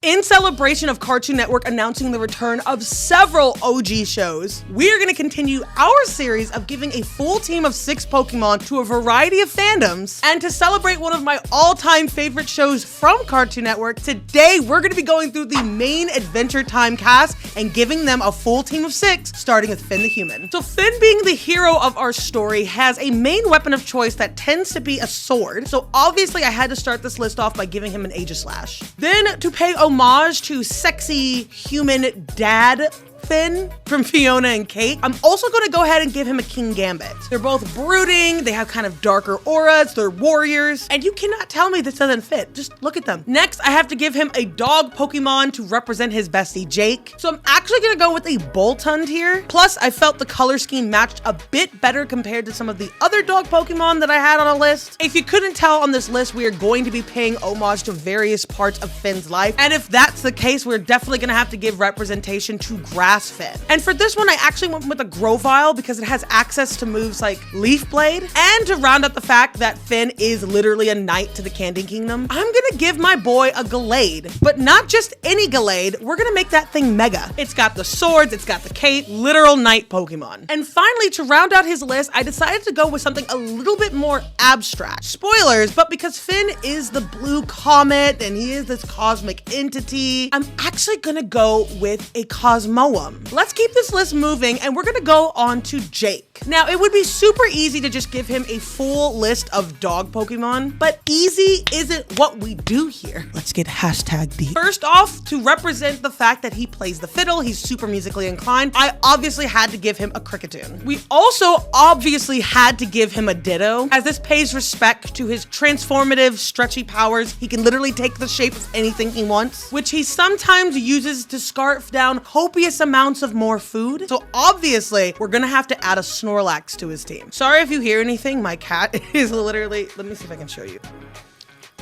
In celebration of Cartoon Network announcing the return of several OG shows, we are going to continue our series of giving a full team of 6 Pokemon to a variety of fandoms. And to celebrate one of my all-time favorite shows from Cartoon Network, today we're going to be going through the main Adventure Time cast and giving them a full team of 6, starting with Finn the Human. So Finn, being the hero of our story, has a main weapon of choice that tends to be a sword. So obviously I had to start this list off by giving him an Aegislash. Then, to pay homage to sexy human dad Finn from Fiona and Kate, I'm also going to go ahead and give him a King Gambit. They're both brooding, they have kind of darker auras, they're warriors, and you cannot tell me this doesn't fit. Just look at them. Next, I have to give him a dog Pokemon to represent his bestie Jake. So I'm actually going to go with a Boltund here. Plus, I felt the color scheme matched a bit better compared to some of the other dog Pokemon that I had on a list. If you couldn't tell on this list, we are going to be paying homage to various parts of Finn's life. And if that's the case, we're definitely going to have to give representation to Grass Finn. And for this one, I actually went with a Grovyle because it has access to moves like Leaf Blade. And to round up the fact that Finn is literally a knight to the Candy Kingdom, I'm gonna give my boy a Gallade. But not just any Gallade, we're gonna make that thing mega. It's got the swords, it's got the cape, literal knight Pokemon. And finally, to round out his list, I decided to go with something a little bit more abstract. Spoilers, but because Finn is the blue comet and he is this cosmic entity, I'm actually gonna go with a Cosmoem. Let's keep this list moving, and we're gonna go on to Jake. Now, it would be super easy to just give him a full list of dog Pokemon, but easy isn't what we do here. Let's get hashtag deep. First off, to represent the fact that he plays the fiddle, he's super musically inclined, I obviously had to give him a Cricketune. We also obviously had to give him a Ditto, as this pays respect to his transformative, stretchy powers. He can literally take the shape of anything he wants, which he sometimes uses to scarf down copious amounts of more food. So obviously, we're gonna have to add a Snorlax to his team. Sorry if you hear anything, my cat is literally, let me see if I can show you.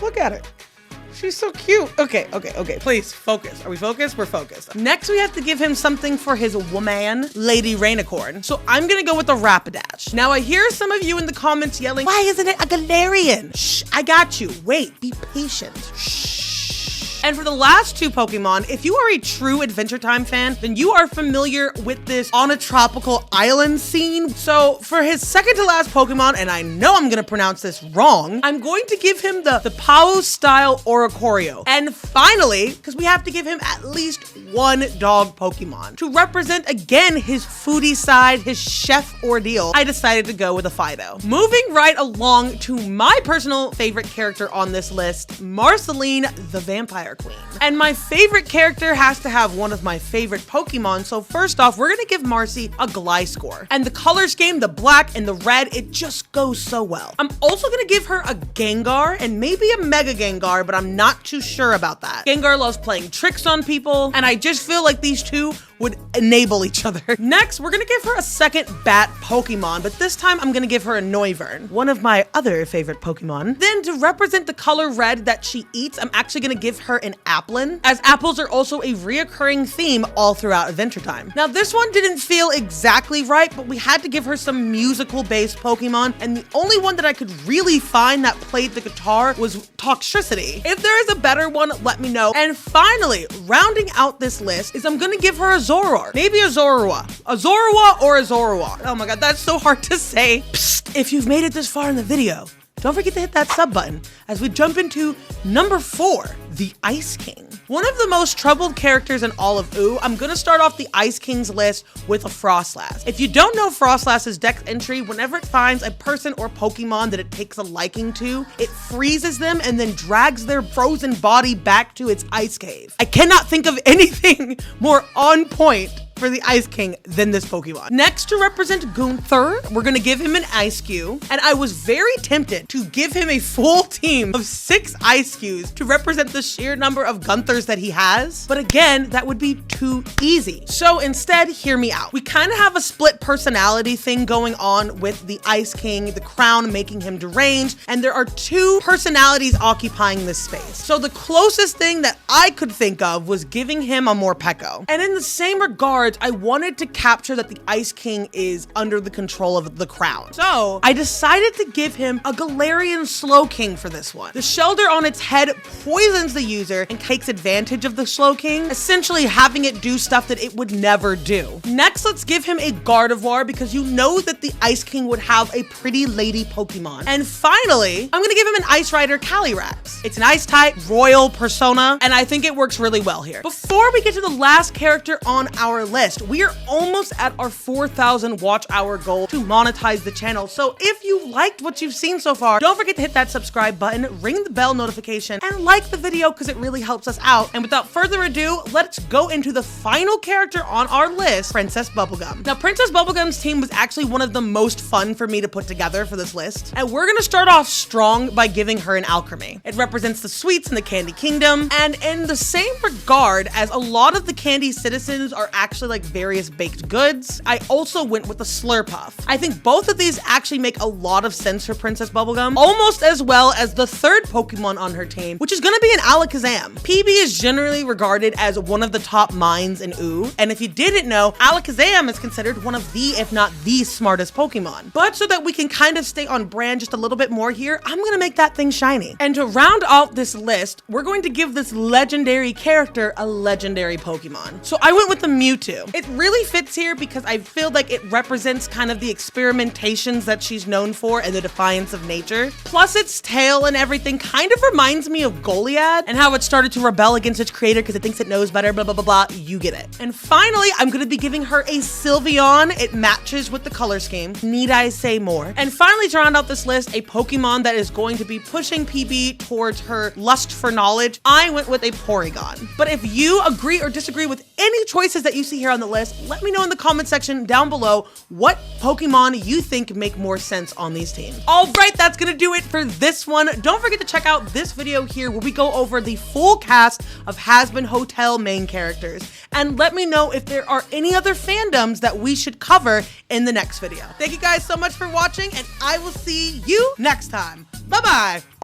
Look at it. She's so cute. Okay, please focus. Are we focused? We're focused. Next, we have to give him something for his woman, Lady Rainicorn. So I'm gonna go with the Rapidash. Now, I hear some of you in the comments yelling, why isn't it a Galarian? Shh, I got you. Wait, be patient. Shh. And for the last 2 Pokemon, if you are a true Adventure Time fan, then you are familiar with this on a tropical island scene. So for his second to last Pokemon, and I know I'm gonna pronounce this wrong, I'm going to give him the Pao style Oricorio. And finally, because we have to give him at least 1 dog Pokemon to represent again his foodie side, his chef ordeal, I decided to go with a Fido. Moving right along to my personal favorite character on this list, Marceline the Vampire Queen. And my favorite character has to have one of my favorite Pokemon, so first off, we're gonna give Marcy a Gliscor. And the color scheme, the black and the red, it just goes so well. I'm also gonna give her a Gengar and maybe a Mega Gengar, but I'm not too sure about that. Gengar loves playing tricks on people, and I just feel like these two would enable each other. Next, we're gonna give her a second bat Pokemon, but this time I'm gonna give her a Noivern, one of my other favorite Pokemon. Then to represent the color red that she eats, I'm actually gonna give her an Applin, as apples are also a reoccurring theme all throughout Adventure Time. Now, this one didn't feel exactly right, but we had to give her some musical-based Pokemon, and the only one that I could really find that played the guitar was Toxtricity. If there is a better one, let me know. And finally, rounding out this list is I'm gonna give her a Zoroark. Maybe a Zorua. A Zorua or a Zorua. Oh my god, that's so hard to say. Psst, if you've made it this far in the video, don't forget to hit that sub button as we jump into number 4, the Ice King. One of the most troubled characters in all of OO, I'm gonna start off the Ice King's list with a Frostlass. If you don't know Frostlass's dex entry, whenever it finds a person or Pokemon that it takes a liking to, it freezes them and then drags their frozen body back to its ice cave. I cannot think of anything more on point for the Ice King than this Pokemon. Next, to represent Gunther, we're gonna give him an Ice-Q, and I was very tempted to give him a full team of 6 Ice-Qs to represent the sheer number of Gunthers that he has, but again, that would be too easy. So instead, hear me out. We kind of have a split personality thing going on with the Ice King, the crown making him deranged, and there are 2 personalities occupying this space. So the closest thing that I could think of was giving him a Morpeko. And in the same regard, cards, I wanted to capture that the Ice King is under the control of the crown. So I decided to give him a Galarian Slow King for this one. The shelter on its head poisons the user and takes advantage of the Slow King, essentially having it do stuff that it would never do. Next, let's give him a Gardevoir because you know that the Ice King would have a pretty lady Pokemon. And finally, I'm gonna give him an Ice Rider Calyrex. It's an Ice type, royal persona, and I think it works really well here. Before we get to the last character on our list, we are almost at our 4,000 watch hour goal to monetize the channel. So if you liked what you've seen so far, don't forget to hit that subscribe button, ring the bell notification, and like the video because it really helps us out. And without further ado, let's go into the final character on our list, Princess Bubblegum. Now, Princess Bubblegum's team was actually one of the most fun for me to put together for this list. And we're gonna start off strong by giving her an alchemy. It represents the sweets in the Candy Kingdom. And in the same regard as a lot of the Candy citizens are actually like various baked goods, I also went with the Slurpuff. I think both of these actually make a lot of sense for Princess Bubblegum, almost as well as the third Pokemon on her team, which is gonna be an Alakazam. PB is generally regarded as one of the top minds in OO, and if you didn't know, Alakazam is considered one of the, if not the smartest Pokemon. But so that we can kind of stay on brand just a little bit more here, I'm gonna make that thing shiny. And to round out this list, we're going to give this legendary character a legendary Pokemon. So I went with the Mewtwo. It really fits here because I feel like it represents kind of the experimentations that she's known for and the defiance of nature. Plus its tail and everything kind of reminds me of Goliath and how it started to rebel against its creator because it thinks it knows better, blah, blah, blah, blah. You get it. And finally, I'm gonna be giving her a Sylveon. It matches with the color scheme. Need I say more? And finally, to round out this list, a Pokemon that is going to be pushing PB towards her lust for knowledge, I went with a Porygon. But if you agree or disagree with any choices that you see here on the list, let me know in the comment section down below what Pokemon you think make more sense on these teams. All right, that's gonna do it for this one. Don't forget to check out this video here where we go over the full cast of Hazbin Hotel main characters. And let me know if there are any other fandoms that we should cover in the next video. Thank you guys so much for watching, and I will see you next time. Bye-bye.